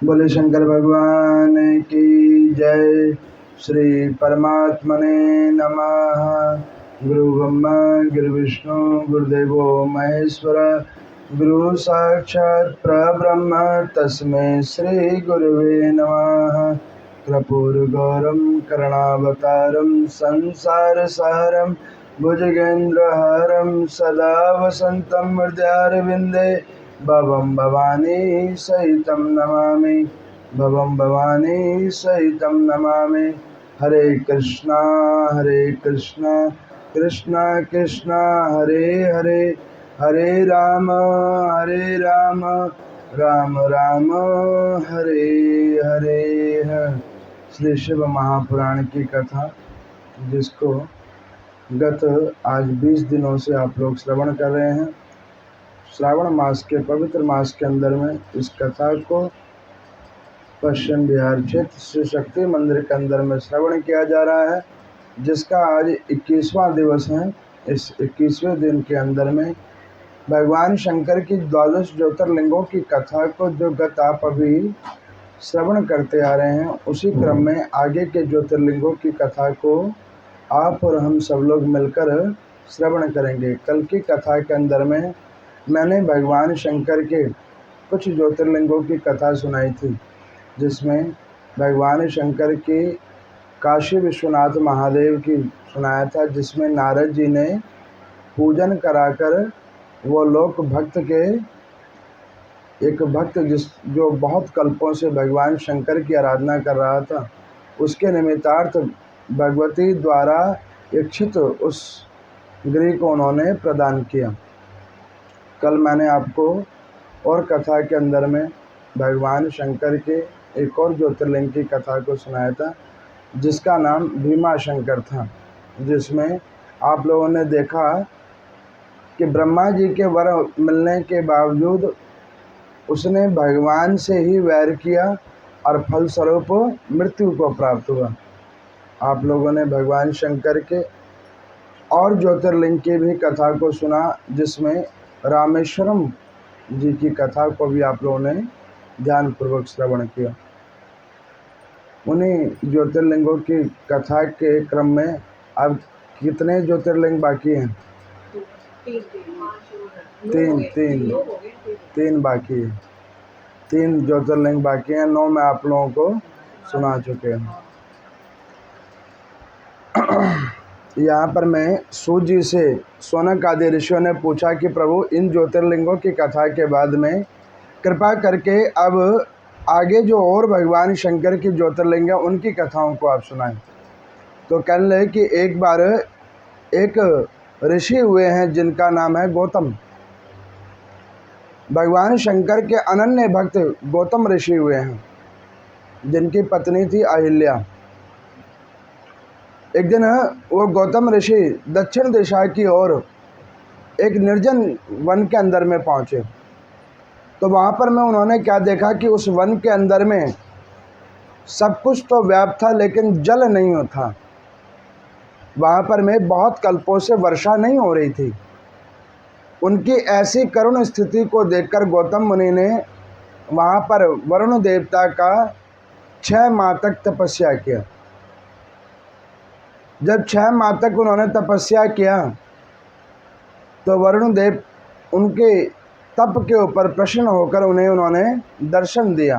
बोले शंकर भगवान की जय। श्री परमात्मने नमः। गुरु ब्रह्मा गुरु विष्णु गुरुदेवो महेश्वर गुरु साक्षात् परब्रह्म तस्मै श्री गुरुवे नमः। कर्पूरगौरं करुणावतारं संसार सारं भुजगेन्द्रहारं सदा वसन्तं हृदयारविन्दे भवं भवानी सहितं नमामि। भवं भवानी सहितं नमामि। हरे कृष्णा कृष्णा कृष्णा हरे हरे, हरे राम राम राम हरे हरे। श्री शिव महापुराण की कथा, जिसको गत आज 20 दिनों से आप लोग श्रवण कर रहे हैं। श्रावण मास के पवित्र मास के अंदर में इस कथा को पश्चिम बिहार क्षेत्र श्री शक्ति मंदिर के अंदर में श्रवण किया जा रहा है, जिसका आज 21वां दिवस है। इस 21वें दिन के अंदर में भगवान शंकर की 12 ज्योतिर्लिंगों की कथा को जो गत आप अभी श्रवण करते आ रहे हैं, उसी क्रम में आगे के ज्योतिर्लिंगों की कथा को आप और हम सब लोग मिलकर श्रवण करेंगे। कल की कथा के अंदर में मैंने भगवान शंकर के कुछ ज्योतिर्लिंगों की कथा सुनाई थी, जिसमें भगवान शंकर की काशी विश्वनाथ महादेव की सुनाया था, जिसमें नारद जी ने पूजन कराकर वो लोक भक्त के एक भक्त जो बहुत कल्पों से भगवान शंकर की आराधना कर रहा था, उसके निमित्तार्थ भगवती द्वारा इच्छित उस गृह को उन्होंने प्रदान किया। कल मैंने आपको और कथा के अंदर में भगवान शंकर के एक और ज्योतिर्लिंग की कथा को सुनाया था, जिसका नाम भीमा शंकर था, जिसमें आप लोगों ने देखा कि ब्रह्मा जी के वर मिलने के बावजूद उसने भगवान से ही वैर किया और फलस्वरूप मृत्यु को प्राप्त हुआ। आप लोगों ने भगवान शंकर के और ज्योतिर्लिंग की भी कथा को सुना, जिसमें रामेश्वरम जी की कथा को भी आप लोगों ने ध्यानपूर्वक श्रवण किया। उन्हीं ज्योतिर्लिंगों की कथा के क्रम में अब कितने ज्योतिर्लिंग बाकी हैं? तीन बाकी है। 3 ज्योतिर्लिंग बाकी हैं। 9 में आप लोगों को सुना चुके हैं। यहाँ पर मैं सूत जी से सोनक आदि ऋषियों ने पूछा कि प्रभु, इन ज्योतिर्लिंगों की कथा के बाद में कृपा करके अब आगे जो और भगवान शंकर की ज्योतिर्लिंग है, उनकी कथाओं को आप सुनाएं। तो कहने लगे कि एक बार एक ऋषि हुए हैं जिनका नाम है गौतम। भगवान शंकर के अनन्य भक्त गौतम ऋषि हुए हैं, जिनकी पत्नी थी अहिल्या। एक दिन वो गौतम ऋषि दक्षिण दिशा की ओर एक निर्जन वन के अंदर में पहुँचे। तो वहाँ पर में उन्होंने क्या देखा कि उस वन के अंदर में सब कुछ तो व्याप्त था, लेकिन जल नहीं था। वहाँ पर में बहुत कल्पों से वर्षा नहीं हो रही थी। उनकी ऐसी करुण स्थिति को देखकर गौतम मुनि ने वहाँ पर वरुण देवता का 6 माह तक तपस्या किया। जब 6 माह तक उन्होंने तपस्या किया, तो वरुण देव उनके तप के ऊपर प्रसन्न होकर उन्होंने दर्शन दिया।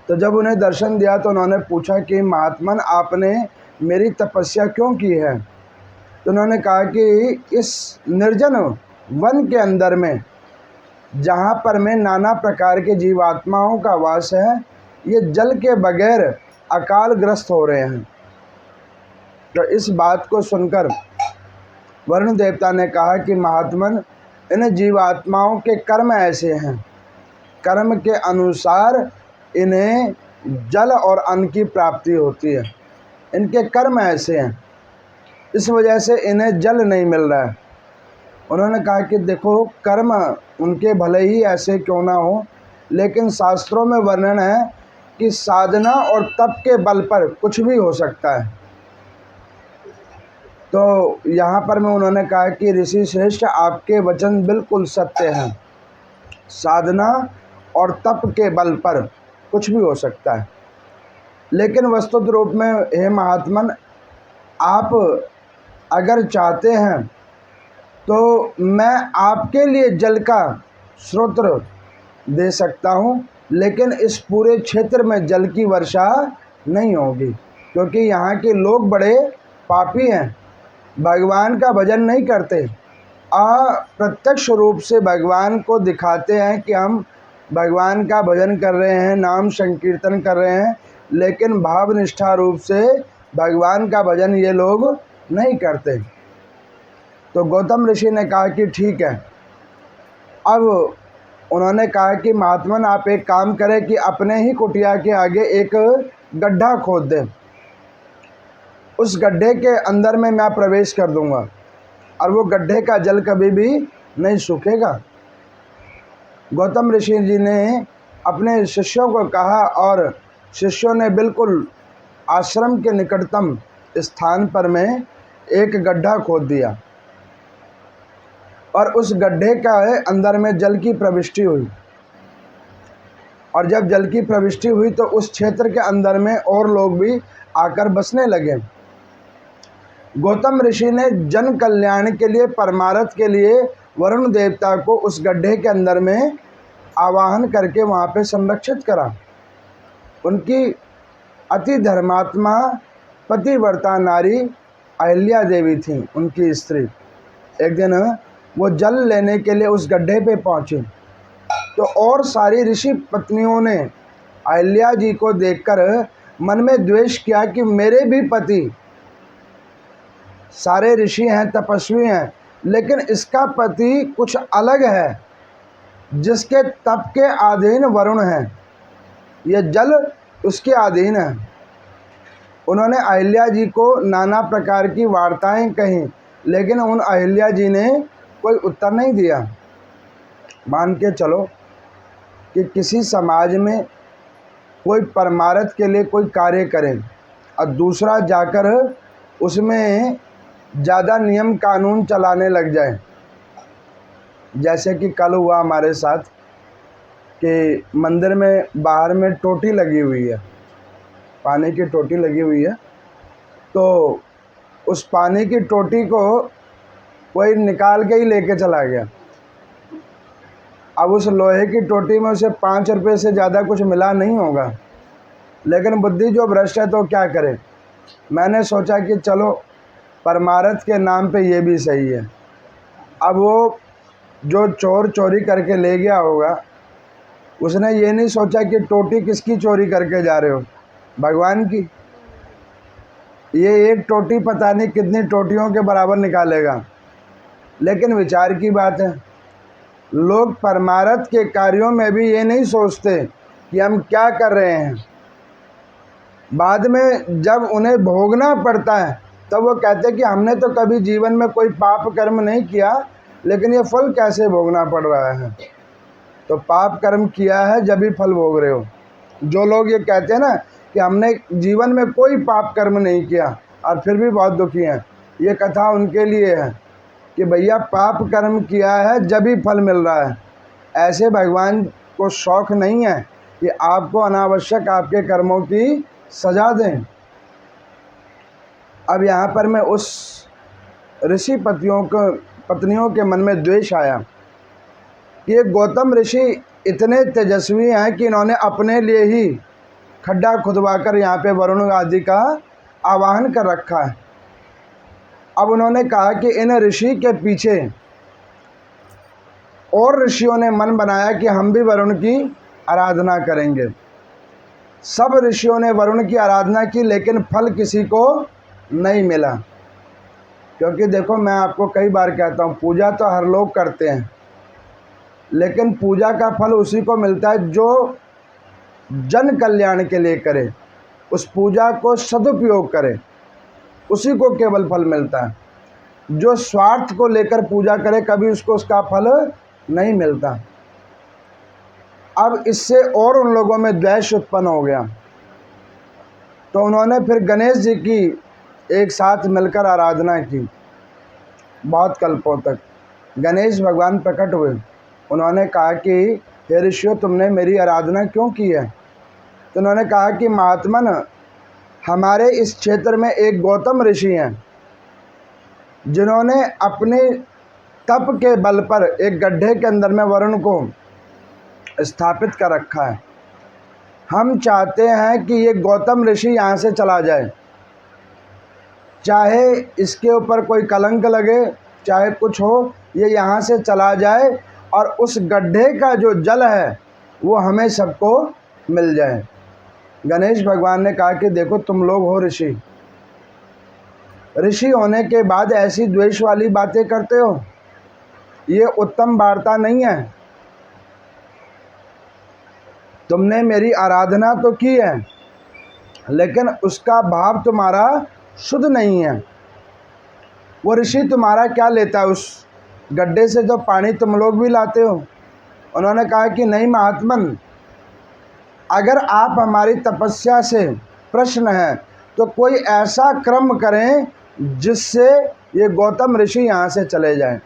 तो जब उन्हें दर्शन दिया तो उन्होंने पूछा कि महात्मन, आपने मेरी तपस्या क्यों की है? तो उन्होंने कहा कि इस निर्जन वन के अंदर में, जहाँ पर में नाना प्रकार के जीवात्माओं का वास है, ये जल के बगैर अकालग्रस्त हो रहे हैं। तो इस बात को सुनकर वरुण देवता ने कहा कि महात्मन, इन जीवात्माओं के कर्म ऐसे हैं, कर्म के अनुसार इन्हें जल और अन्न की प्राप्ति होती है। इनके कर्म ऐसे हैं, इस वजह से इन्हें जल नहीं मिल रहा है। उन्होंने कहा कि देखो, कर्म उनके भले ही ऐसे क्यों ना हो, लेकिन शास्त्रों में वर्णन है कि साधना और तप के बल पर कुछ भी हो सकता है। तो यहाँ पर में उन्होंने कहा कि ऋषि श्रेष्ठ, आपके वचन बिल्कुल सत्य हैं। साधना और तप के बल पर कुछ भी हो सकता है। लेकिन वस्तुत रूप में हे महात्मन, आप अगर चाहते हैं तो मैं आपके लिए जल का स्रोत दे सकता हूँ, लेकिन इस पूरे क्षेत्र में जल की वर्षा नहीं होगी, क्योंकि यहाँ के लोग बड़े पापी हैं, भगवान का भजन नहीं करते। अप्रत्यक्ष रूप से भगवान को दिखाते हैं कि हम भगवान का भजन कर रहे हैं, नाम संकीर्तन कर रहे हैं, लेकिन भावनिष्ठा रूप से भगवान का भजन ये लोग नहीं करते। तो गौतम ऋषि ने कहा कि ठीक है। अब उन्होंने कहा कि महात्मन, आप एक काम करें कि अपने ही कुटिया के आगे एक गड्ढा खोद दें, उस गड्ढे के अंदर में मैं प्रवेश कर दूंगा और वो गड्ढे का जल कभी भी नहीं सूखेगा। गौतम ऋषि जी ने अपने शिष्यों को कहा और शिष्यों ने बिल्कुल आश्रम के निकटतम स्थान पर में एक गड्ढा खोद दिया और उस गड्ढे का अंदर में जल की प्रविष्टि हुई। और जब जल की प्रविष्टि हुई तो उस क्षेत्र के अंदर में और लोग भी आकर बसने लगे। गौतम ऋषि ने जन कल्याण के लिए, परमार्थ के लिए वरुण देवता को उस गड्ढे के अंदर में आवाहन करके वहाँ पे संरक्षित करा। उनकी अति धर्मात्मा पतिव्रता नारी अहिल्या देवी थी, उनकी स्त्री। एक दिन वो जल लेने के लिए उस गड्ढे पे पहुँची तो और सारी ऋषि पत्नियों ने अहिल्या जी को देखकर मन में द्वेष किया कि मेरे भी पति, सारे ऋषि हैं, तपस्वी हैं, लेकिन इसका पति कुछ अलग है, जिसके तप के अधीन वरुण है, ये जल उसके अधीन है। उन्होंने अहिल्या जी को नाना प्रकार की वार्ताएं कहीं, लेकिन उन अहिल्या जी ने कोई उत्तर नहीं दिया। मान के चलो कि किसी समाज में कोई परमार्थ के लिए कोई कार्य करें और दूसरा जाकर उसमें ज़्यादा नियम कानून चलाने लग जाए। जैसे कि कल हुआ हमारे साथ कि मंदिर में बाहर में टोटी लगी हुई है, पानी की टोटी लगी हुई है, तो उस पानी की टोटी को कोई निकाल के ही लेके चला गया। अब उस लोहे की टोटी में उसे 5 रुपये से ज़्यादा कुछ मिला नहीं होगा, लेकिन बुद्धि जो भ्रष्ट है तो क्या करे। मैंने सोचा कि चलो परमार्थ के नाम पे ये भी सही है। अब वो जो चोर चोरी करके ले गया होगा, उसने ये नहीं सोचा कि टोटी किसकी चोरी करके जा रहे हो, भगवान की। ये एक टोटी पता नहीं कितनी टोटियों के बराबर निकालेगा। लेकिन विचार की बात है, लोग परमार्थ के कार्यों में भी ये नहीं सोचते कि हम क्या कर रहे हैं। बाद में जब उन्हें भोगना पड़ता है तब वो कहते हैं कि हमने तो कभी जीवन में कोई पाप कर्म नहीं किया, लेकिन ये फल कैसे भोगना पड़ रहा है। तो पाप कर्म किया है जब भी फल भोग रहे हो। जो लोग ये कहते हैं ना कि हमने जीवन में कोई पाप कर्म नहीं किया और फिर भी बहुत दुखी हैं, ये कथा उनके लिए है कि भैया पाप कर्म किया है जब ही फल मिल रहा है। ऐसे भगवान को शौक नहीं है कि आपको अनावश्यक आपके कर्मों की सजा दें। अब यहाँ पर मैं उस ऋषि पत्नियों के मन में द्वेष आया कि ये गौतम ऋषि इतने तेजस्वी हैं कि इन्होंने अपने लिए ही खड्डा खुदवाकर यहाँ पे वरुण आदि का आवाहन कर रखा है। अब उन्होंने कहा कि इन ऋषि के पीछे और ऋषियों ने मन बनाया कि हम भी वरुण की आराधना करेंगे। सब ऋषियों ने वरुण की आराधना की, लेकिन फल किसी को नहीं मिला। क्योंकि देखो, मैं आपको कई बार कहता हूँ, पूजा तो हर लोग करते हैं, लेकिन पूजा का फल उसी को मिलता है जो जन कल्याण के लिए करे, उस पूजा को सदुपयोग करे, उसी को केवल फल मिलता है। जो स्वार्थ को लेकर पूजा करे, कभी उसको उसका फल नहीं मिलता। अब इससे और उन लोगों में द्वेष उत्पन्न हो गया, तो उन्होंने फिर गणेश जी की एक साथ मिलकर आराधना की। बहुत कल्पों तक गणेश भगवान प्रकट हुए। उन्होंने कहा कि हे ऋषियों, तुमने मेरी आराधना क्यों की है? तो उन्होंने कहा कि महात्मन, हमारे इस क्षेत्र में एक गौतम ऋषि हैं जिन्होंने अपने तप के बल पर एक गड्ढे के अंदर में वरुण को स्थापित कर रखा है। हम चाहते हैं कि ये गौतम ऋषि यहाँ से चला जाए, चाहे इसके ऊपर कोई कलंक लगे, चाहे कुछ हो, ये यहाँ से चला जाए और उस गड्ढे का जो जल है वो हमें सबको मिल जाए। गणेश भगवान ने कहा कि देखो, तुम लोग हो ऋषि, ऋषि होने के बाद ऐसी द्वेष वाली बातें करते हो, ये उत्तम वार्ता नहीं है। तुमने मेरी आराधना तो की है, लेकिन उसका भाव तुम्हारा शुद्ध नहीं है। वो ऋषि तुम्हारा क्या लेता है? उस गड्ढे से जो पानी तुम लोग भी लाते हो। उन्होंने कहा कि नहीं महात्मन, अगर आप हमारी तपस्या से प्रसन्न हैं तो कोई ऐसा कर्म करें जिससे ये गौतम ऋषि यहाँ से चले जाएं।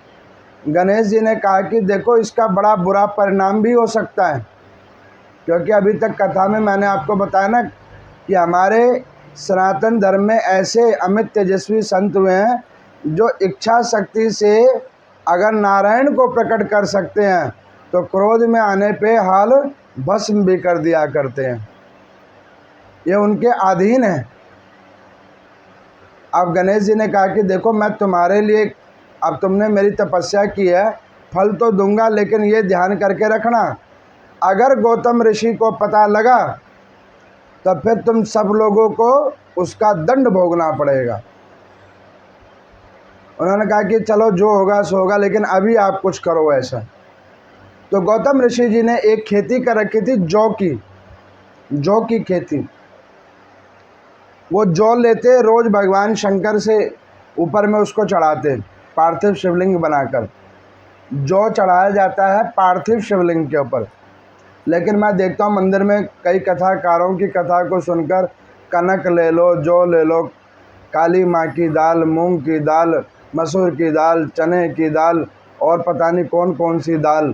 गणेश जी ने कहा कि देखो, इसका बड़ा बुरा परिणाम भी हो सकता है, क्योंकि अभी तक कथा में मैंने आपको बताया ना कि हमारे सनातन धर्म में ऐसे अमित तेजस्वी संत हुए हैं जो इच्छा शक्ति से अगर नारायण को प्रकट कर सकते हैं तो क्रोध में आने पे हाल भस्म भी कर दिया करते हैं। ये उनके अधीन है। अब गणेश जी ने कहा कि देखो, मैं तुम्हारे लिए, अब तुमने मेरी तपस्या की है, फल तो दूंगा, लेकिन ये ध्यान करके रखना, अगर गौतम ऋषि को पता लगा तो फिर तुम सब लोगों को उसका दंड भोगना पड़ेगा। उन्होंने कहा कि चलो जो होगा सो होगा, लेकिन अभी आप कुछ करो ऐसा। तो गौतम ऋषि जी ने एक खेती कर रखी थी, जौ की खेती। वो जौ लेते, रोज भगवान शंकर से ऊपर में उसको चढ़ाते, पार्थिव शिवलिंग बनाकर जौ चढ़ाया जाता है पार्थिव शिवलिंग के ऊपर। लेकिन मैं देखता हूँ मंदिर में कई कथाकारों की कथा को सुनकर कनक ले लो, जौ ले लो, काली माँ की दाल, मूंग की दाल, मसूर की दाल, चने की दाल और पता नहीं कौन कौन सी दाल,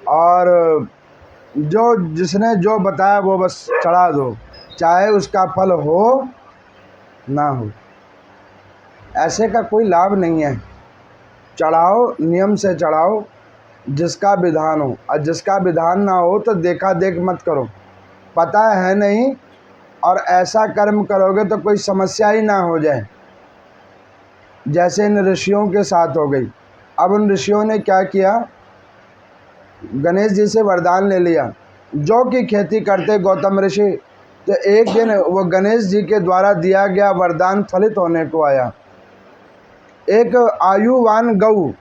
और जो जिसने जो बताया वो बस चढ़ा दो, चाहे उसका फल हो ना हो। ऐसे का कोई लाभ नहीं है। चढ़ाओ, नियम से चढ़ाओ, जिसका विधान हो, और जिसका विधान ना हो तो देखा देख मत करो, पता है नहीं, और ऐसा कर्म करोगे तो कोई समस्या ही ना हो जाए, जैसे इन ऋषियों के साथ हो गई। अब उन ऋषियों ने क्या किया, गणेश जी से वरदान ले लिया। जौ की खेती करते गौतम ऋषि, तो एक दिन वो गणेश जी के द्वारा दिया गया वरदान फलित होने को आया। एक आयुवान गऊ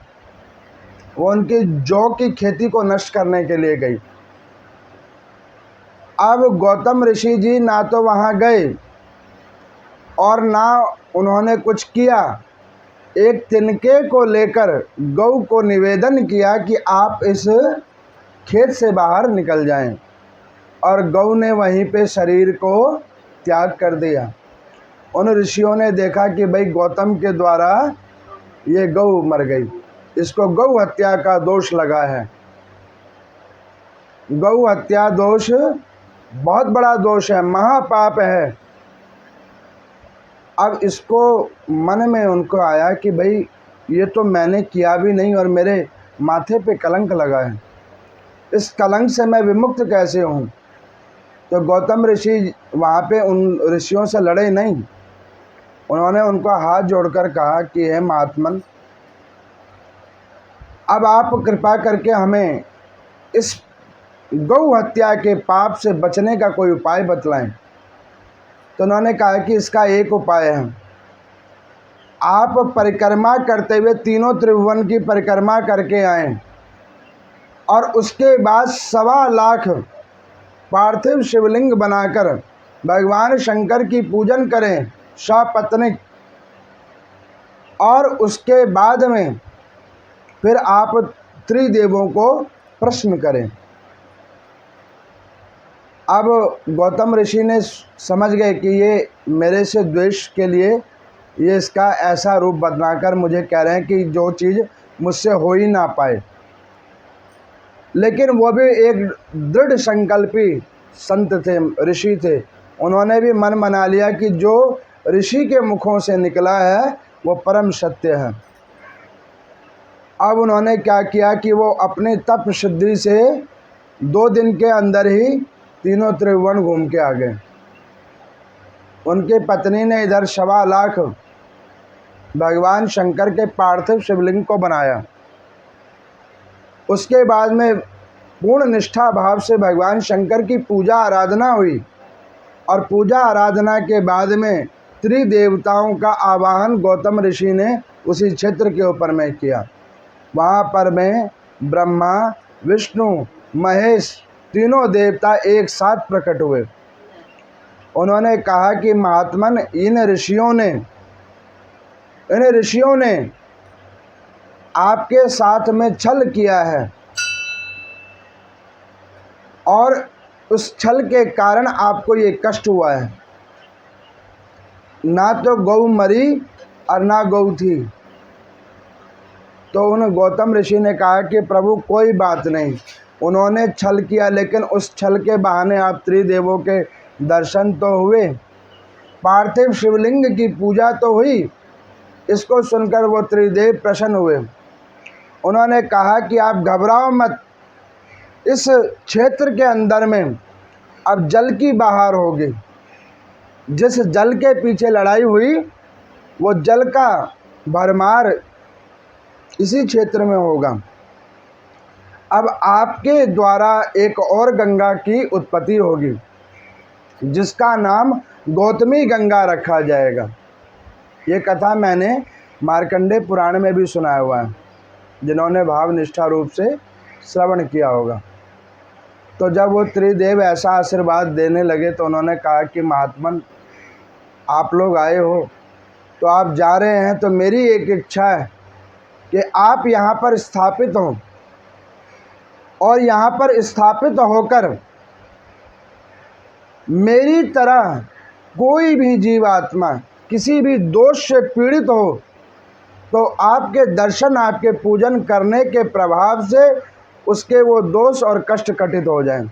वो उनकी जौ की खेती को नष्ट करने के लिए गई। अब गौतम ऋषि जी ना तो वहाँ गए और ना उन्होंने कुछ किया। एक तिनके को लेकर गऊ को निवेदन किया कि आप इस खेत से बाहर निकल जाएं, और गऊ ने वहीं पे शरीर को त्याग कर दिया। उन ऋषियों ने देखा कि भाई गौतम के द्वारा ये गऊ मर गई, इसको गौ हत्या का दोष लगा है। गौ हत्या दोष बहुत बड़ा दोष है, महापाप है। अब इसको मन में उनको आया कि भाई ये तो मैंने किया भी नहीं और मेरे माथे पे कलंक लगा है, इस कलंक से मैं विमुक्त कैसे हूँ। तो गौतम ऋषि वहाँ पे उन ऋषियों से लड़े नहीं, उन्होंने उनको हाथ जोड़कर कहा कि हे महात्मन, अब आप कृपा करके हमें इस गौ हत्या के पाप से बचने का कोई उपाय बतलाएं। तो उन्होंने कहा कि इसका एक उपाय है, आप परिक्रमा करते हुए तीनों त्रिभुवन की परिक्रमा करके आएं और उसके बाद 1.25 लाख पार्थिव शिवलिंग बनाकर भगवान शंकर की पूजन करें सपत्नीक, और उसके बाद में फिर आप त्रिदेवों को प्रश्न करें। अब गौतम ऋषि ने समझ गए कि ये मेरे से द्वेष के लिए ये इसका ऐसा रूप बदलाकर मुझे कह रहे हैं कि जो चीज़ मुझसे हो ही ना पाए। लेकिन वो भी एक दृढ़ संकल्पी संत थे, ऋषि थे। उन्होंने भी मन बना लिया कि जो ऋषि के मुखों से निकला है वो परम सत्य है। अब उन्होंने क्या किया कि वो अपनी तप सिद्धि से 2 दिन के अंदर ही तीनों त्रिभुवन घूम के आ गए। उनकी पत्नी ने इधर 1.25 लाख भगवान शंकर के पार्थिव शिवलिंग को बनाया। उसके बाद में पूर्ण निष्ठा भाव से भगवान शंकर की पूजा आराधना हुई और पूजा आराधना के बाद में त्रिदेवताओं का आवाहन गौतम ऋषि ने उसी क्षेत्र के ऊपर में किया। वहाँ पर में ब्रह्मा, विष्णु, महेश तीनों देवता एक साथ प्रकट हुए। उन्होंने कहा कि महात्मन, इन ऋषियों ने आपके साथ में छल किया है और उस छल के कारण आपको ये कष्ट हुआ है। ना तो गौ मरी और ना गौ थी। तो उन गौतम ऋषि ने कहा कि प्रभु कोई बात नहीं, उन्होंने छल किया लेकिन उस छल के बहाने आप त्रिदेवों के दर्शन तो हुए, पार्थिव शिवलिंग की पूजा तो हुई। इसको सुनकर वो त्रिदेव प्रसन्न हुए। उन्होंने कहा कि आप घबराओ मत, इस क्षेत्र के अंदर में अब जल की बहार होगी। जिस जल के पीछे लड़ाई हुई वो जल का भरमार इसी क्षेत्र में होगा। अब आपके द्वारा एक और गंगा की उत्पत्ति होगी जिसका नाम गौतमी गंगा रखा जाएगा। ये कथा मैंने मार्कंडेय पुराण में भी सुनाया हुआ है, जिन्होंने भाव निष्ठा रूप से श्रवण किया होगा। तो जब वो त्रिदेव ऐसा आशीर्वाद देने लगे तो उन्होंने कहा कि महात्मन, आप लोग आए हो तो आप जा रहे हैं, तो मेरी एक इच्छा है कि आप यहाँ पर स्थापित हों और यहाँ पर स्थापित होकर मेरी तरह कोई भी जीवात्मा किसी भी दोष से पीड़ित हो तो आपके दर्शन, आपके पूजन करने के प्रभाव से उसके वो दोष और कष्ट कटित हो जाएं।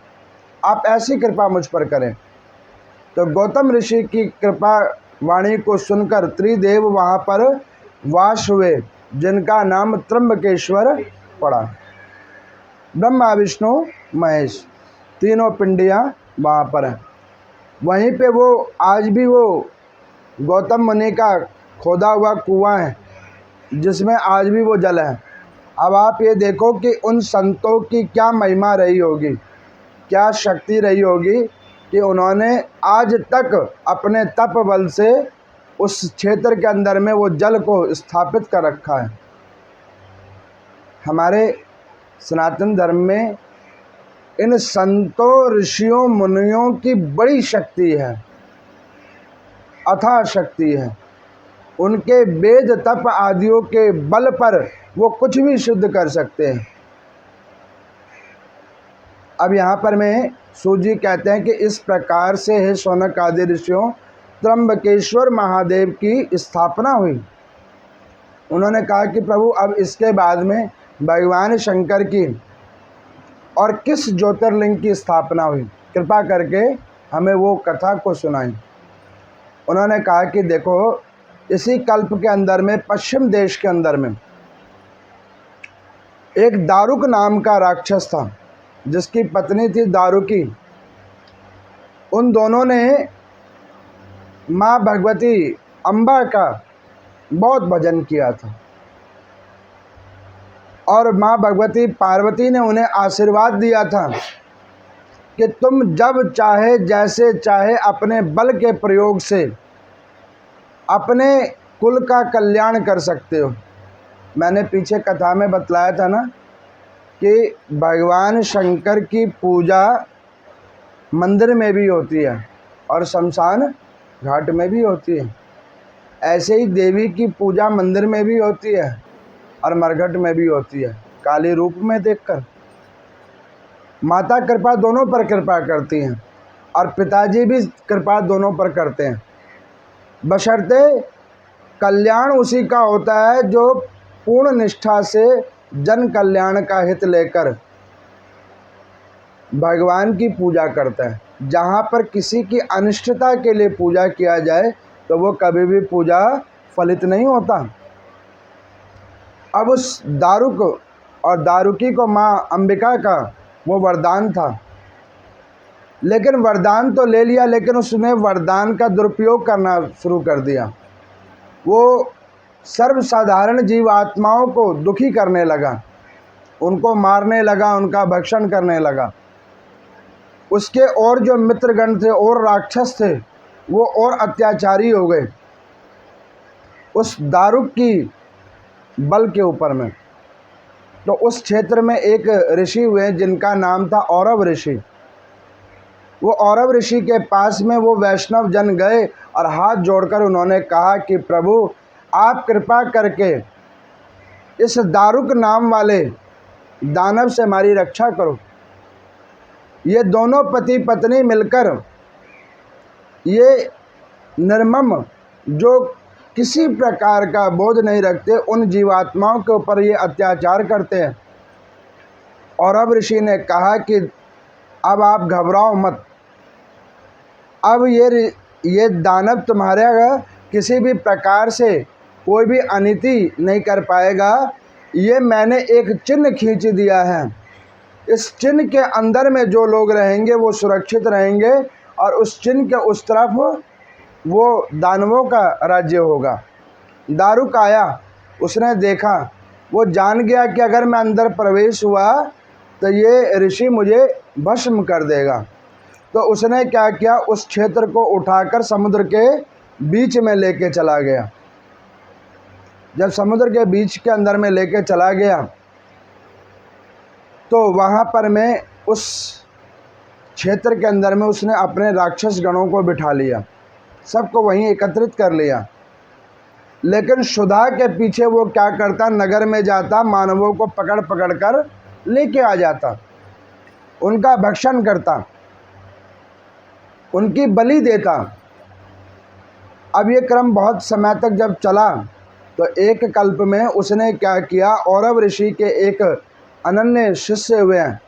आप ऐसी कृपा मुझ पर करें। तो गौतम ऋषि की कृपा वाणी को सुनकर त्रिदेव वहाँ पर वास हुए, जिनका नाम त्र्यंबकेश्वर पड़ा। ब्रह्मा, विष्णु, महेश तीनों पिंडियाँ वहाँ पर हैं। वहीं पे वो आज भी वो गौतम मुनि का खोदा हुआ कुआं है जिसमें आज भी वो जल है। अब आप ये देखो कि उन संतों की क्या महिमा रही होगी, क्या शक्ति रही होगी कि उन्होंने आज तक अपने तप बल से उस क्षेत्र के अंदर में वो जल को स्थापित कर रखा है। हमारे सनातन धर्म में इन संतों, ऋषियों, मुनियों की बड़ी शक्ति है, अथाह शक्ति है। उनके वेद, तप आदियों के बल पर वो कुछ भी सिद्ध कर सकते हैं। अब यहाँ पर में सूजी कहते हैं कि इस प्रकार से है शौनक आदि ऋषियों त्र्यंबकेश्वर महादेव की स्थापना हुई। उन्होंने कहा कि प्रभु अब इसके बाद में भगवान शंकर की और किस ज्योतिर्लिंग की स्थापना हुई, कृपा करके हमें वो कथा को सुनाएं। उन्होंने कहा कि देखो, इसी कल्प के अंदर में पश्चिम देश के अंदर में एक दारुक नाम का राक्षस था जिसकी पत्नी थी दारुकी। उन दोनों ने माँ भगवती अम्बा का बहुत भजन किया था और माँ भगवती पार्वती ने उन्हें आशीर्वाद दिया था कि तुम जब चाहे, जैसे चाहे अपने बल के प्रयोग से अपने कुल का कल्याण कर सकते हो। मैंने पीछे कथा में बतलाया था ना कि भगवान शंकर की पूजा मंदिर में भी होती है और शमशान घाट में भी होती है। ऐसे ही देवी की पूजा मंदिर में भी होती है और मरघट में भी होती है, काली रूप में देखकर। माता कृपा दोनों पर कृपा करती हैं और पिताजी भी कृपा दोनों पर करते हैं, बशर्ते कल्याण उसी का होता है जो पूर्ण निष्ठा से जन कल्याण का हित लेकर भगवान की पूजा करता है। जहाँ पर किसी की अनिष्टता के लिए पूजा किया जाए तो वो कभी भी पूजा फलित नहीं होता। अब उस दारुक और दारुकी को माँ अंबिका का वो वरदान था, लेकिन वरदान तो ले लिया, लेकिन उसने वरदान का दुरुपयोग करना शुरू कर दिया। वो सर्वसाधारण जीव आत्माओं को दुखी करने लगा, उनको मारने लगा, उनका भक्षण करने लगा। उसके और जो मित्रगण थे और राक्षस थे वो और अत्याचारी हो गए उस दारुक की बल के ऊपर में। तो उस क्षेत्र में एक ऋषि हुए जिनका नाम था औरव ऋषि। वो औरव ऋषि के पास में वो वैष्णव जन गए और हाथ जोड़कर उन्होंने कहा कि प्रभु आप कृपा करके इस दारुक नाम वाले दानव से हमारी रक्षा करो। ये दोनों पति पत्नी मिलकर ये निर्मम जो किसी प्रकार का बोध नहीं रखते उन जीवात्माओं के ऊपर ये अत्याचार करते हैं। और अब ऋषि ने कहा कि अब आप घबराओ मत, अब ये दानव तुम्हारे किसी भी प्रकार से कोई भी अनिति नहीं कर पाएगा। ये मैंने एक चिन्ह खींच दिया है, इस चिन्ह के अंदर में जो लोग रहेंगे वो सुरक्षित रहेंगे और उस चिन्ह के उस तरफ वो दानवों का राज्य होगा। दारुक आया, उसने देखा, वो जान गया कि अगर मैं अंदर प्रवेश हुआ तो ये ऋषि मुझे भस्म कर देगा। तो उसने क्या किया, उस क्षेत्र को उठाकर समुद्र के बीच में लेके चला गया। जब समुद्र के बीच के अंदर में लेके चला गया तो वहाँ पर मैं उस क्षेत्र के अंदर में उसने अपने राक्षस गणों को बिठा लिया, सबको वहीं एकत्रित कर लिया। लेकिन सुधा के पीछे वो क्या करता, नगर में जाता, मानवों को पकड़ पकड़ कर लेके आ जाता, उनका भक्षण करता, उनकी बलि देता। अब ये क्रम बहुत समय तक जब चला तो एक कल्प में उसने क्या किया, औरव ऋषि के एक अनन्य शिष्य हुए हैं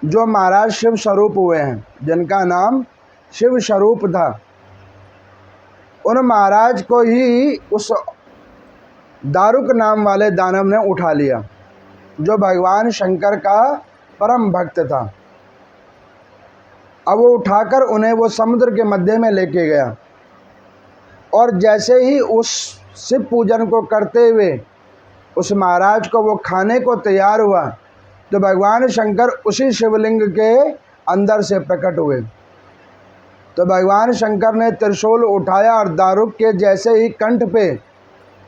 जो महाराज शिव स्वरूप हुए हैं, जिनका नाम शिव स्वरूप था। उन महाराज को ही उस दारुक नाम वाले दानव ने उठा लिया, जो भगवान शंकर का परम भक्त था। अब वो उठाकर उन्हें वो समुद्र के मध्य में लेके गया और जैसे ही उस शिव पूजन को करते हुए उस महाराज को वो खाने को तैयार हुआ तो भगवान शंकर उसी शिवलिंग के अंदर से प्रकट हुए। तो भगवान शंकर ने त्रिशूल उठाया और दारुक के जैसे ही कंठ पे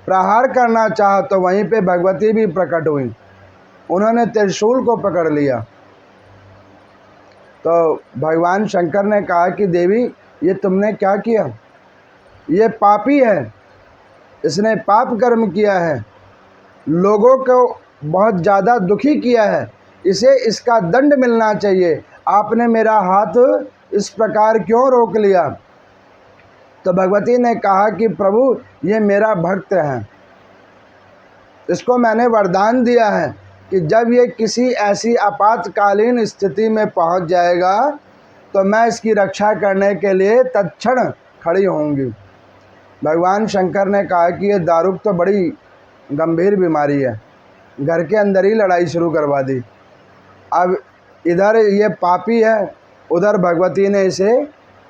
प्रहार करना चाहा तो वहीं पे भगवती भी प्रकट हुई, उन्होंने त्रिशूल को पकड़ लिया। तो भगवान शंकर ने कहा कि देवी ये तुमने क्या किया, ये पापी है, इसने पाप कर्म किया है, लोगों को बहुत ज़्यादा दुखी किया है, इसे इसका दंड मिलना चाहिए, आपने मेरा हाथ इस प्रकार क्यों रोक लिया। तो भगवती ने कहा कि प्रभु ये मेरा भक्त है, इसको मैंने वरदान दिया है कि जब ये किसी ऐसी आपातकालीन स्थिति में पहुंच जाएगा तो मैं इसकी रक्षा करने के लिए तत्क्षण खड़ी होंगी। भगवान शंकर ने कहा कि ये दारुक तो बड़ी गंभीर बीमारी है, घर के अंदर ही लड़ाई शुरू करवा दी। अब इधर ये पापी है, उधर भगवती ने इसे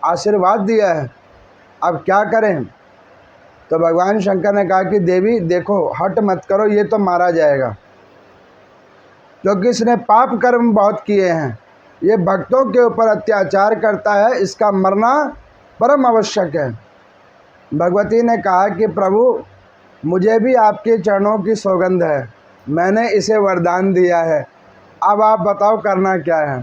आशीर्वाद दिया है, अब क्या करें। तो भगवान शंकर ने कहा कि देवी देखो हट मत करो, ये तो मारा जाएगा क्योंकि इसने पाप कर्म बहुत किए हैं, ये भक्तों के ऊपर अत्याचार करता है, इसका मरना परम आवश्यक है। भगवती ने कहा कि प्रभु मुझे भी आपके चरणों की सौगंध है, मैंने इसे वरदान दिया है, अब आप बताओ करना क्या है।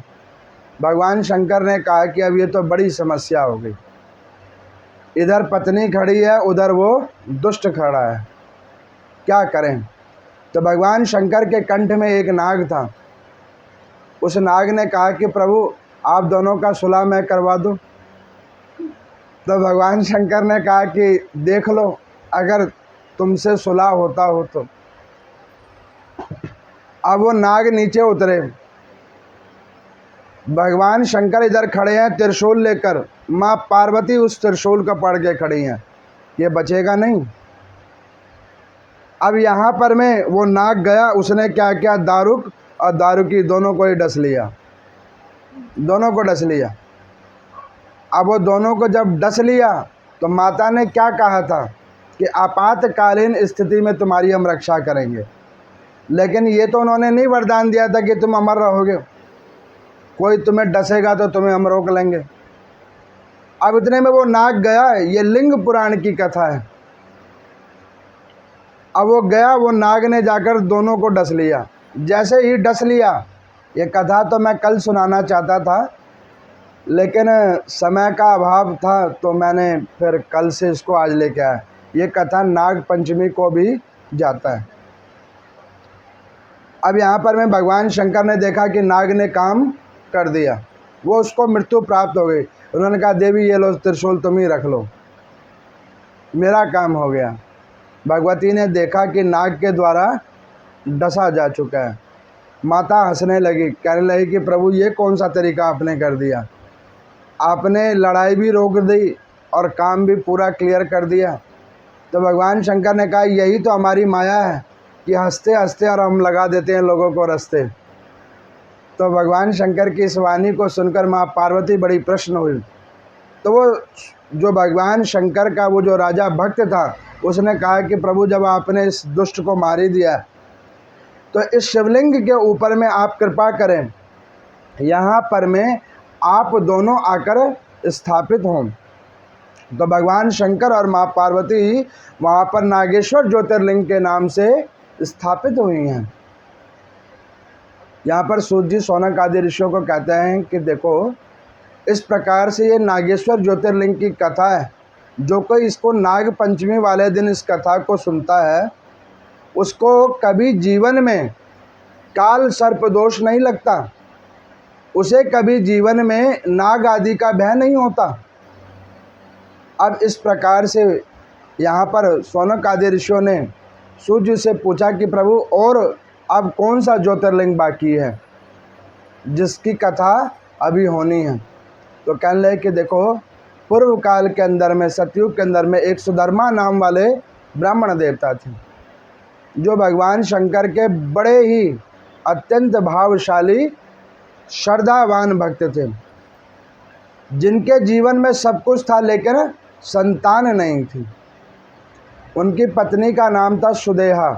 भगवान शंकर ने कहा कि अब ये तो बड़ी समस्या हो गई, इधर पत्नी खड़ी है, उधर वो दुष्ट खड़ा है, क्या करें। तो भगवान शंकर के कंठ में एक नाग था, उस नाग ने कहा कि प्रभु आप दोनों का सुलह मैं करवा दूं। तो भगवान शंकर ने कहा कि देख लो अगर तुमसे सुलह होता हो तो। अब वो नाग नीचे उतरे भगवान शंकर इधर खड़े हैं त्रिशूल लेकर, माँ पार्वती उस त्रिशूल को पकड़ के खड़ी हैं, ये बचेगा नहीं। अब यहाँ पर में वो नाग गया, उसने क्या किया, दारुक और दारुकी दोनों को ही डस लिया, दोनों को डस लिया। अब वो दोनों को जब डस लिया तो माता ने क्या कहा था कि आपातकालीन स्थिति में तुम्हारी हम रक्षा करेंगे, लेकिन ये तो उन्होंने नहीं वरदान दिया था कि तुम अमर रहोगे, कोई तुम्हें डसेगा तो तुम्हें हम रोक लेंगे। अब इतने में वो नाग गया, ये लिंग पुराण की कथा है। अब वो गया, वो नाग ने जाकर दोनों को डस लिया। जैसे ही डस लिया, ये कथा तो मैं कल सुनाना चाहता था, लेकिन समय का अभाव था, तो मैंने फिर कल से इसको आज लेके आया। ये कथा नाग पंचमी को भी जाता है। अब यहाँ पर में भगवान शंकर ने देखा कि नाग ने काम कर दिया, वो उसको मृत्यु प्राप्त हो गई। उन्होंने कहा देवी ये लो त्रिशूल तुम ही रख लो, मेरा काम हो गया। भगवती ने देखा कि नाग के द्वारा डसा जा चुका है। माता हंसने लगी, कहने लगी कि प्रभु ये कौन सा तरीका आपने कर दिया, आपने लड़ाई भी रोक दी और काम भी पूरा क्लियर कर दिया। तो भगवान शंकर ने कहा यही तो हमारी माया है कि हंसते हंसते और हम लगा देते हैं लोगों को रास्ते। तो भगवान शंकर की इस वाणी को सुनकर माँ पार्वती बड़ी प्रसन्न हुई। तो वो जो भगवान शंकर का वो जो राजा भक्त था, उसने कहा कि प्रभु जब आपने इस दुष्ट को मार ही दिया तो इस शिवलिंग के ऊपर में आप कृपा करें, यहाँ पर में आप दोनों आकर स्थापित हों। तो भगवान शंकर और माँ पार्वती वहाँ पर नागेश्वर ज्योतिर्लिंग के नाम से स्थापित हुई हैं। यहाँ पर सूत जी शौनक आदि ऋषियों को कहते हैं कि देखो इस प्रकार से ये नागेश्वर ज्योतिर्लिंग की कथा है। जो कोई इसको नाग पंचमी वाले दिन इस कथा को सुनता है, उसको कभी जीवन में काल सर्प दोष नहीं लगता, उसे कभी जीवन में नाग आदि का भय नहीं होता। अब इस प्रकार से यहाँ पर शौनक आदि ऋषियों ने सूर्य से पूछा कि प्रभु और अब कौन सा ज्योतिर्लिंग बाकी है जिसकी कथा अभी होनी है। तो कहने लगे कि देखो पूर्व काल के अंदर में, सतयुग के अंदर में एक सुधर्मा नाम वाले ब्राह्मण देवता थे, जो भगवान शंकर के बड़े ही अत्यंत भावशाली श्रद्धावान भक्त थे, जिनके जीवन में सब कुछ था लेकिन संतान नहीं थी। उनकी पत्नी का नाम था सुदेहा।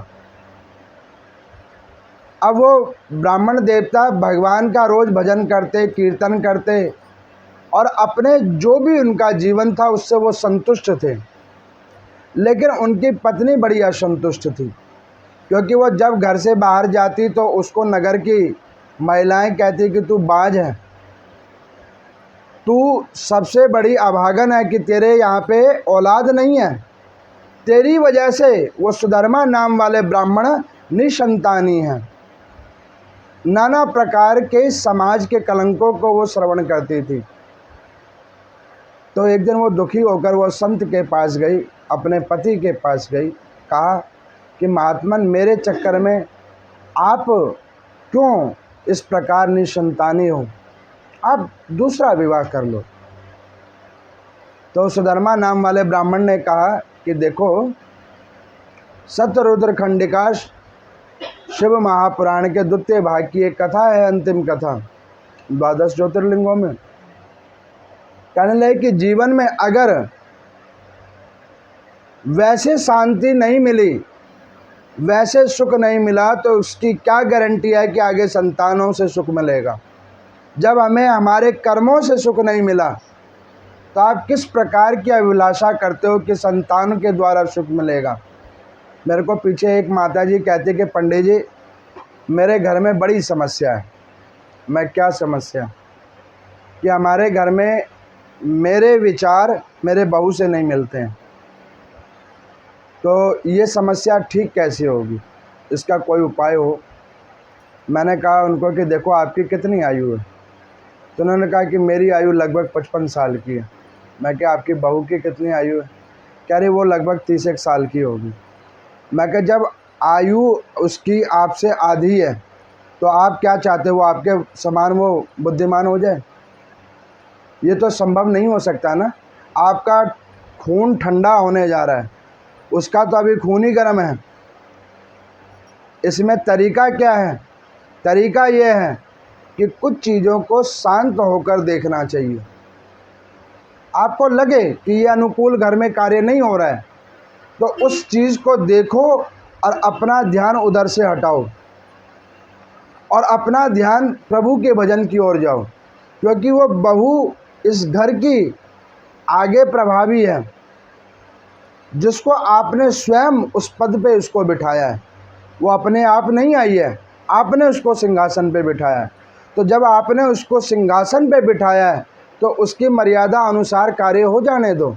अब वो ब्राह्मण देवता भगवान का रोज भजन करते, कीर्तन करते और अपने जो भी उनका जीवन था उससे वो संतुष्ट थे, लेकिन उनकी पत्नी बड़ी असंतुष्ट थी, क्योंकि वो जब घर से बाहर जाती तो उसको नगर की महिलाएं कहती कि तू बाज है, तू सबसे बड़ी अभागन है कि तेरे यहाँ पे औलाद नहीं है, तेरी वजह से वो सुधर्मा नाम वाले ब्राह्मण निसंतानी हैं। नाना प्रकार के समाज के कलंकों को वो श्रवण करती थी। तो एक दिन वो दुखी होकर वो संत के पास गई, अपने पति के पास गई, कहा कि महात्मन मेरे चक्कर में आप क्यों इस प्रकार निसंतानी हो, आप दूसरा विवाह कर लो। तो सुधर्मा नाम वाले ब्राह्मण ने कहा कि देखो सत्यरुद्र खंडिका शिव महापुराण के द्वितीय भाग की एक कथा है, अंतिम कथा 12 ज्योतिर्लिंगों में। कहने लगे कि जीवन में अगर वैसे शांति नहीं मिली, वैसे सुख नहीं मिला, तो उसकी क्या गारंटी है कि आगे संतानों से सुख मिलेगा। जब हमें हमारे कर्मों से सुख नहीं मिला तो आप किस प्रकार की अभिलाषा करते हो कि संतान के द्वारा सुख मिलेगा। मेरे को पीछे एक माताजी कहती कि पंडित जी मेरे घर में बड़ी समस्या है। मैं क्या समस्या? कि हमारे घर में मेरे विचार मेरे बहू से नहीं मिलते हैं, तो ये समस्या ठीक कैसे होगी, इसका कोई उपाय हो। मैंने कहा उनको कि देखो आपकी कितनी आयु है? तो उन्होंने कहा कि मेरी आयु लगभग 55 साल की है। मैं क्या आपकी बहू की कितनी आयु है? कह रही वो लगभग 31 साल की होगी। मैं कहा जब आयु उसकी आपसे आधी है तो तो आप क्या चाहते हो, आपके समान वो बुद्धिमान हो जाए? ये तो संभव नहीं हो सकता ना। आपका खून ठंडा होने जा रहा है, उसका तो अभी खून ही गर्म है। इसमें तरीका क्या है? तरीका ये है कि कुछ चीज़ों को शांत होकर देखना चाहिए। आपको लगे कि ये अनुकूल घर में कार्य नहीं हो रहा है, तो उस चीज़ को देखो और अपना ध्यान उधर से हटाओ और अपना ध्यान प्रभु के भजन की ओर जाओ, क्योंकि वो बहू इस घर की आगे प्रभावी है, जिसको आपने स्वयं उस पद पे उसको बिठाया है। वो अपने आप नहीं आई है, आपने उसको सिंहासन पे बिठाया है। तो जब आपने उसको सिंहासन पे बिठाया है तो उसकी मर्यादा अनुसार कार्य हो जाने दो,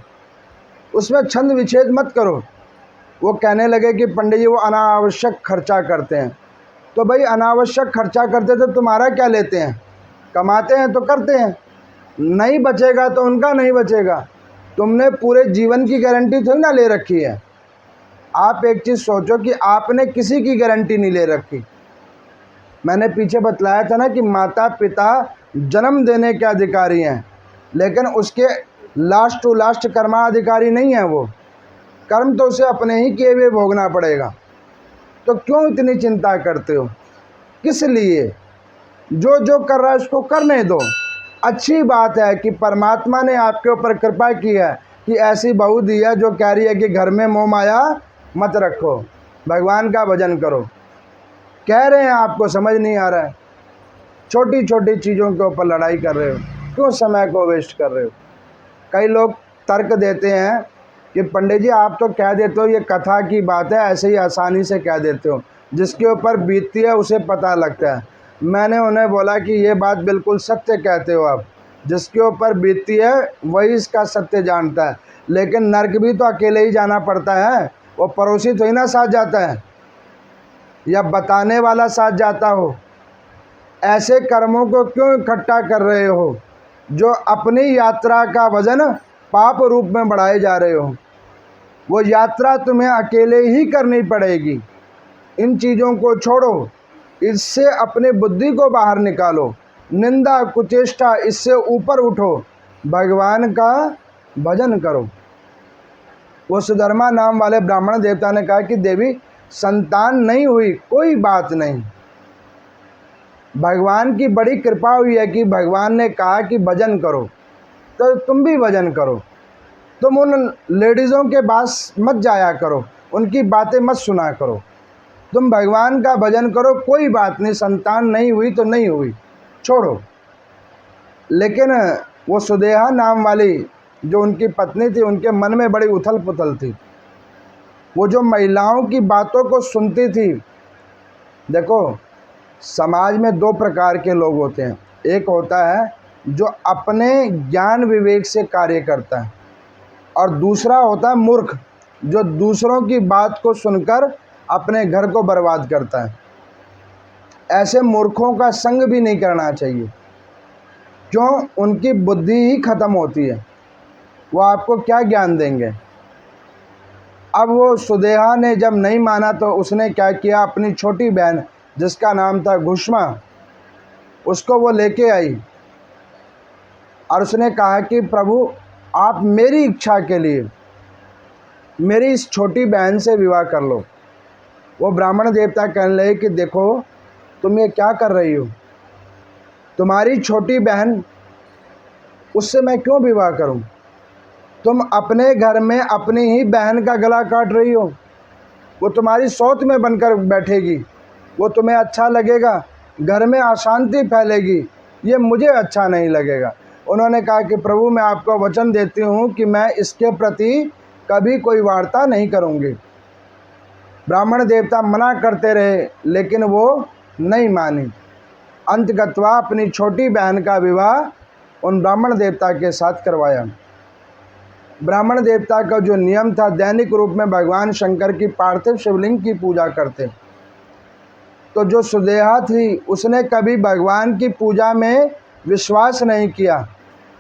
उसमें छंद विच्छेद मत करो। वो कहने लगे कि पंडित जी वो अनावश्यक खर्चा करते हैं, तो भाई अनावश्यक खर्चा करते तो तुम्हारा क्या लेते हैं? कमाते हैं तो करते हैं, नहीं बचेगा तो उनका नहीं बचेगा। तुमने पूरे जीवन की गारंटी थोड़ी ना ले रखी है। आप एक चीज़ सोचो कि आपने किसी की गारंटी नहीं ले रखी। मैंने पीछे बतलाया था ना कि माता पिता जन्म देने के अधिकारी हैं, लेकिन उसके लास्ट टू लास्ट कर्माधिकारी नहीं है। वो कर्म तो उसे अपने ही किए हुए भोगना पड़ेगा। तो क्यों इतनी चिंता करते हो? किस लिए? जो जो कर रहा है उसको करने दो। अच्छी बात है कि परमात्मा ने आपके ऊपर कृपा की है कि ऐसी बहू दी है जो कह रही है कि घर में मोह माया मत रखो, भगवान का भजन करो। कह रहे हैं, आपको समझ नहीं आ रहा है। छोटी छोटी चीज़ों के ऊपर लड़ाई कर रहे हो, क्यों समय को वेस्ट कर रहे हो? कई लोग तर्क देते हैं कि पंडित जी आप तो कह देते हो ये कथा की बात है, ऐसे ही आसानी से कह देते हो, जिसके ऊपर बीतती है उसे पता लगता है। मैंने उन्हें बोला कि ये बात बिल्कुल सत्य कहते हो आप, जिसके ऊपर बीतती है वही इसका सत्य जानता है। लेकिन नर्क भी तो अकेले ही जाना पड़ता है, वो पड़ोसी थोड़ी ना साथ जाता है या बताने वाला साथ जाता हो। ऐसे कर्मों को क्यों इकट्ठा कर रहे हो जो अपनी यात्रा का वजन पाप रूप में बढ़ाए जा रहे हो? वो यात्रा तुम्हें अकेले ही करनी पड़ेगी। इन चीज़ों को छोड़ो, इससे अपनी बुद्धि को बाहर निकालो, निंदा कुचेष्टा इससे ऊपर उठो, भगवान का भजन करो। वो सुधर्मा नाम वाले ब्राह्मण देवता ने कहा कि देवी संतान नहीं हुई, कोई बात नहीं, भगवान की बड़ी कृपा हुई है कि भगवान ने कहा कि भजन करो, तो तुम भी भजन करो। तुम उन लेडीज़ों के पास मत जाया करो, उनकी बातें मत सुना करो, तुम भगवान का भजन करो। कोई बात नहीं, संतान नहीं हुई तो नहीं हुई, छोड़ो। लेकिन वो सुदेहा नाम वाली जो उनकी पत्नी थी, उनके मन में बड़ी उथल पुथल थी। वो जो महिलाओं की बातों को सुनती थी, देखो समाज में दो प्रकार के लोग होते हैं। एक होता है जो अपने ज्ञान विवेक से कार्य करता है, और दूसरा होता है मूर्ख, जो दूसरों की बात को सुनकर अपने घर को बर्बाद करता है। ऐसे मूर्खों का संग भी नहीं करना चाहिए, क्यों? उनकी बुद्धि ही खत्म होती है, वो आपको क्या ज्ञान देंगे। अब वो सुदेहा ने जब नहीं माना तो उसने क्या किया, अपनी छोटी बहन जिसका नाम था घुष्मा, उसको वो लेके आई और उसने कहा कि प्रभु आप मेरी इच्छा के लिए मेरी इस छोटी बहन से विवाह कर लो। वो ब्राह्मण देवता कहने लगे कि देखो तुम ये क्या कर रही हो, तुम्हारी छोटी बहन, उससे मैं क्यों विवाह करूं? तुम अपने घर में अपनी ही बहन का गला काट रही हो, वो तुम्हारी सौत में बनकर बैठेगी, वो तुम्हें अच्छा लगेगा, घर में अशांति फैलेगी, ये मुझे अच्छा नहीं लगेगा। उन्होंने कहा कि प्रभु मैं आपको वचन देती हूँ कि मैं इसके प्रति कभी कोई वार्ता नहीं करूँगी। ब्राह्मण देवता मना करते रहे, लेकिन वो नहीं मानी। अंतगत्वा अपनी छोटी बहन का विवाह उन ब्राह्मण देवता के साथ करवाया। ब्राह्मण देवता का जो नियम था, दैनिक रूप में भगवान शंकर की पार्थिव शिवलिंग की पूजा करते। तो जो सुदेहा थी उसने कभी भगवान की पूजा में विश्वास नहीं किया,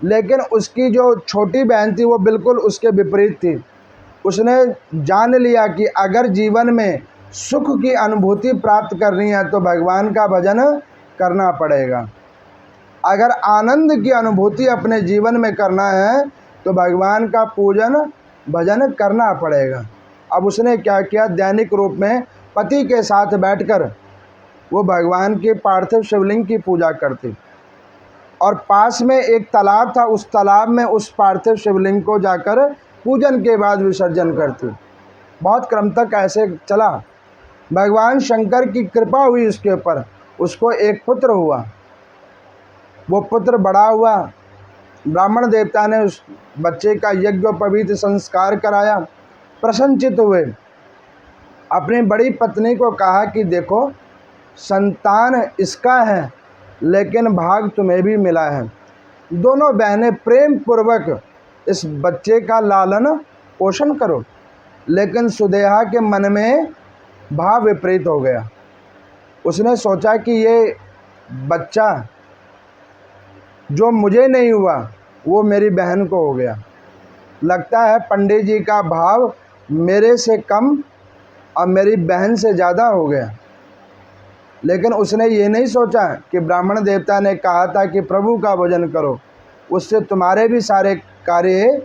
लेकिन उसकी जो छोटी बहन थी वो बिल्कुल उसके विपरीत थी। उसने जान लिया कि अगर जीवन में सुख की अनुभूति प्राप्त करनी है तो भगवान का भजन करना पड़ेगा। अगर आनंद की अनुभूति अपने जीवन में करना है तो भगवान का पूजन भजन करना पड़ेगा। अब उसने क्या किया, दैनिक रूप में पति के साथ बैठकर वो भगवान के पार्थिव शिवलिंग की पूजा करती और पास में एक तालाब था, उस तालाब में उस पार्थिव शिवलिंग को जाकर पूजन के बाद विसर्जन करती। बहुत क्रम तक ऐसे चला। भगवान शंकर की कृपा हुई उसके ऊपर, उसको एक पुत्र हुआ। वो पुत्र बड़ा हुआ, ब्राह्मण देवता ने उस बच्चे का यज्ञोपवीत संस्कार कराया। प्रसन्नचित्त हुए, अपनी बड़ी पत्नी को कहा कि देखो संतान इसका है लेकिन भाग तुम्हें भी मिला है। दोनों बहनें प्रेम पूर्वक इस बच्चे का लालन पोषण करो। लेकिन सुदेहा के मन में भाव विपरीत हो गया। उसने सोचा कि ये बच्चा जो मुझे नहीं हुआ वो मेरी बहन को हो गया। लगता है पंडित जी का भाव मेरे से कम और मेरी बहन से ज़्यादा हो गया। लेकिन उसने ये नहीं सोचा कि ब्राह्मण देवता ने कहा था कि प्रभु का भजन करो, उससे तुम्हारे भी सारे कार्य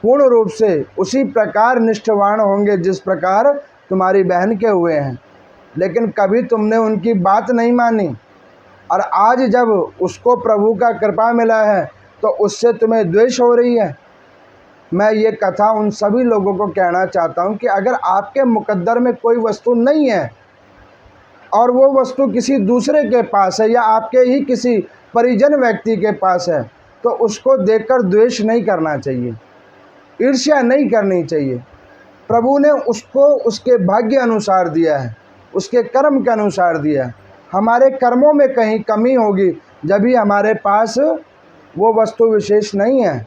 पूर्ण रूप से उसी प्रकार निष्ठावान होंगे जिस प्रकार तुम्हारी बहन के हुए हैं। लेकिन कभी तुमने उनकी बात नहीं मानी और आज जब उसको प्रभु का कृपा मिला है तो उससे तुम्हें द्वेष हो रही है। मैं ये कथा उन सभी लोगों को कहना चाहता हूँ कि अगर आपके मुकद्दर में कोई वस्तु नहीं है और वो वस्तु किसी दूसरे के पास है या आपके ही किसी परिजन व्यक्ति के पास है तो उसको देखकर द्वेष नहीं करना चाहिए, ईर्ष्या नहीं करनी चाहिए। प्रभु ने उसको उसके भाग्य अनुसार दिया है, उसके कर्म के अनुसार दिया है। हमारे कर्मों में कहीं कमी होगी जब भी हमारे पास वो वस्तु विशेष नहीं है।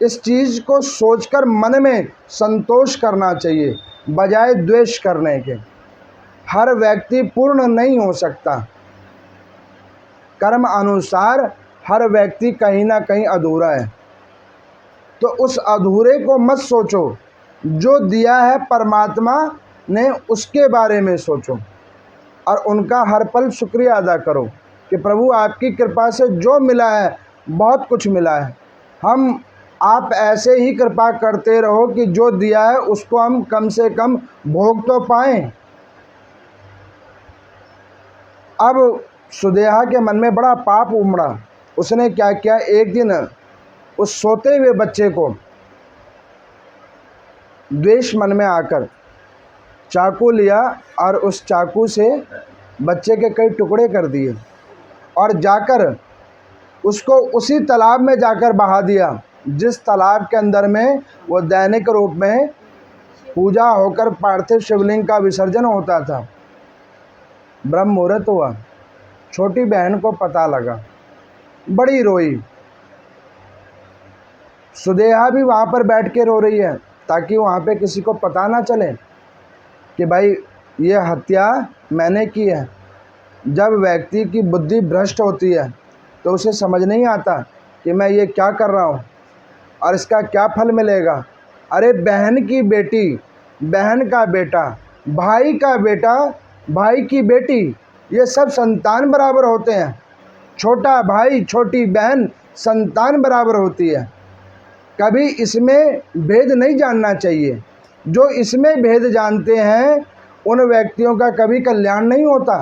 इस चीज़ को सोचकर मन में संतोष करना चाहिए बजाय द्वेष करने के। हर व्यक्ति पूर्ण नहीं हो सकता, कर्म अनुसार हर व्यक्ति कहीं ना कहीं अधूरा है। तो उस अधूरे को मत सोचो, जो दिया है परमात्मा ने उसके बारे में सोचो और उनका हर पल शुक्रिया अदा करो कि प्रभु आपकी कृपा से जो मिला है बहुत कुछ मिला है। आप ऐसे ही कृपा करते रहो कि जो दिया है उसको हम कम से कम भोग तो पाएं। अब सुदेहा के मन में बड़ा पाप उमड़ा। उसने क्या किया, एक दिन उस सोते हुए बच्चे को द्वेष मन में आकर चाकू लिया और उस चाकू से बच्चे के कई टुकड़े कर दिए और जाकर उसको उसी तालाब में जाकर बहा दिया जिस तालाब के अंदर में वो दैनिक रूप में पूजा होकर पार्थिव शिवलिंग का विसर्जन होता था। ब्रह्म मुहूर्त हुआ, छोटी बहन को पता लगा, बड़ी रोई। सुदेहा भी वहाँ पर बैठ के रो रही है ताकि वहाँ पे किसी को पता ना चले कि भाई ये हत्या मैंने की है। जब व्यक्ति की बुद्धि भ्रष्ट होती है तो उसे समझ नहीं आता कि मैं ये क्या कर रहा हूँ और इसका क्या फल मिलेगा। अरे बहन की बेटी, बहन का बेटा, भाई का बेटा, भाई की बेटी, ये सब संतान बराबर होते हैं। छोटा भाई छोटी बहन संतान बराबर होती है। कभी इसमें भेद नहीं जानना चाहिए। जो इसमें भेद जानते हैं उन व्यक्तियों का कभी कल्याण नहीं होता।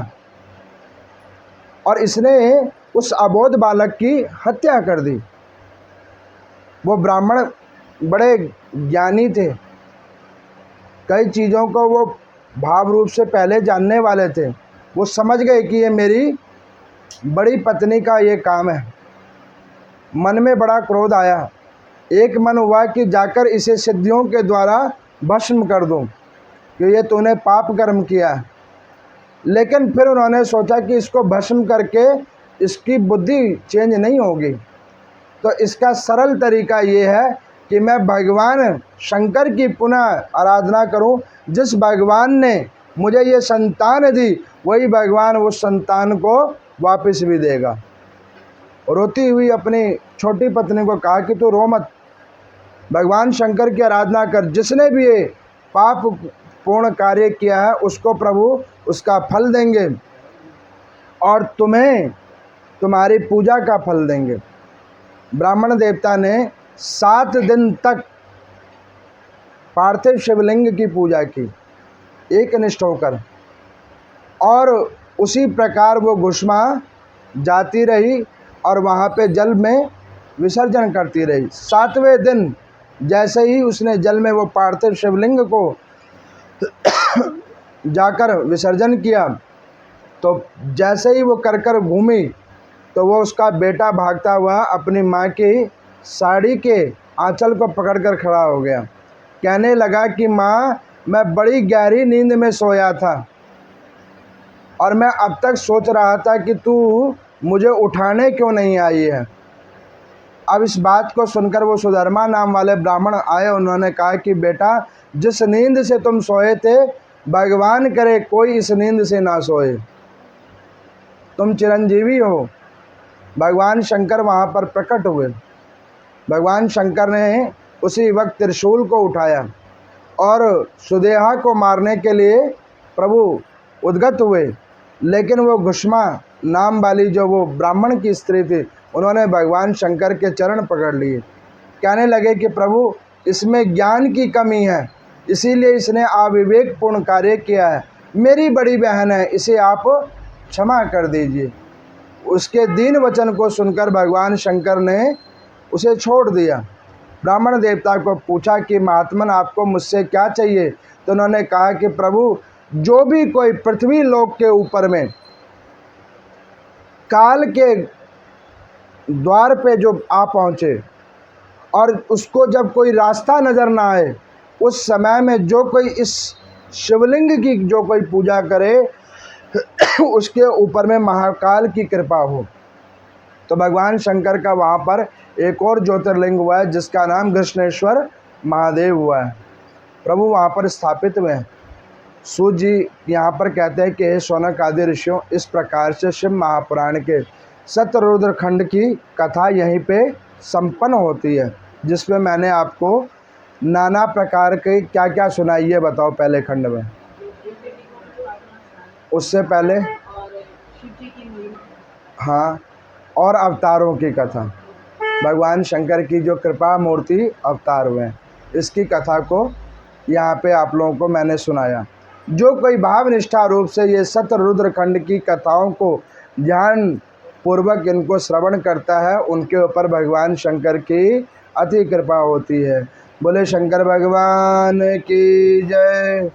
और इसने उस अबोध बालक की हत्या कर दी। वो ब्राह्मण बड़े ज्ञानी थे, कई चीज़ों को वो भाव रूप से पहले जानने वाले थे। वो समझ गए कि ये मेरी बड़ी पत्नी का ये काम है। मन में बड़ा क्रोध आया। एक मन हुआ कि जाकर इसे सिद्धियों के द्वारा भस्म कर दूं कि ये तूने पाप कर्म किया। लेकिन फिर उन्होंने सोचा कि इसको भस्म करके इसकी बुद्धि चेंज नहीं होगी, तो इसका सरल तरीका ये है कि मैं भगवान शंकर की पुनः आराधना करूं। जिस भगवान ने मुझे ये संतान दी वही भगवान उस संतान को वापस भी देगा। रोती हुई अपनी छोटी पत्नी को कहा कि तू रो मत, भगवान शंकर की आराधना कर। जिसने भी ये पाप पूर्ण कार्य किया है उसको प्रभु उसका फल देंगे और तुम्हें तुम्हारी पूजा का फल देंगे। ब्राह्मण देवता ने 7 दिन तक पार्थिव शिवलिंग की पूजा की एकनिष्ठ होकर, और उसी प्रकार वो घुष्मा जाती रही और वहाँ पे जल में विसर्जन करती रही। 7वें दिन जैसे ही उसने जल में वो पार्थिव शिवलिंग को जाकर विसर्जन किया, तो जैसे ही वो कर घूमी तो वो उसका बेटा भागता हुआ अपनी माँ की साड़ी के आंचल को पकड़कर खड़ा हो गया। कहने लगा कि माँ, मैं बड़ी गहरी नींद में सोया था और मैं अब तक सोच रहा था कि तू मुझे उठाने क्यों नहीं आई है। अब इस बात को सुनकर वो सुधर्मा नाम वाले ब्राह्मण आए। उन्होंने कहा कि बेटा, जिस नींद से तुम सोए थे, भगवान करे कोई इस नींद से ना सोए, तुम चिरंजीवी हो। भगवान शंकर वहाँ पर प्रकट हुए। भगवान शंकर ने उसी वक्त त्रिशूल को उठाया और सुदेहा को मारने के लिए प्रभु उद्गत हुए, लेकिन वो घुष्मा नाम वाली जो वो ब्राह्मण की स्त्री थी, उन्होंने भगवान शंकर के चरण पकड़ लिए। कहने लगे कि प्रभु, इसमें ज्ञान की कमी है, इसीलिए इसने अविवेकपूर्ण कार्य किया है। मेरी बड़ी बहन है, इसे आप क्षमा कर दीजिए। उसके दीन वचन को सुनकर भगवान शंकर ने उसे छोड़ दिया। ब्राह्मण देवता को पूछा कि महात्मन, आपको मुझसे क्या चाहिए? तो उन्होंने कहा कि प्रभु, जो भी कोई पृथ्वी लोक के ऊपर में काल के द्वार पे जो आ पहुँचे और उसको जब कोई रास्ता नज़र ना आए, उस समय में जो कोई इस शिवलिंग की जो कोई पूजा करे उसके ऊपर में महाकाल की कृपा हो। तो भगवान शंकर का वहाँ पर एक और ज्योतिर्लिंग हुआ है जिसका नाम कृष्णेश्वर महादेव हुआ है। प्रभु वहाँ पर स्थापित हुए हैं। सूत जी यहाँ पर कहते हैं कि हे शौनक आदि ऋषियों, इस प्रकार से शिव महापुराण के सतरुद्र खंड की कथा यहीं पे संपन्न होती है, जिसमें मैंने आपको नाना प्रकार के क्या क्या सुनाई है बताओ पहले खंड में। उससे पहले हाँ, और अवतारों की कथा, भगवान शंकर की जो कृपा मूर्ति अवतार हुए हैं, इसकी कथा को यहाँ पे आप लोगों को मैंने सुनाया। जो कोई भाव निष्ठा रूप से ये सतरुद्र खंड की कथाओं को ध्यान पूर्वक इनको श्रवण करता है, उनके ऊपर भगवान शंकर की अति कृपा होती है। बोले शंकर भगवान की जय।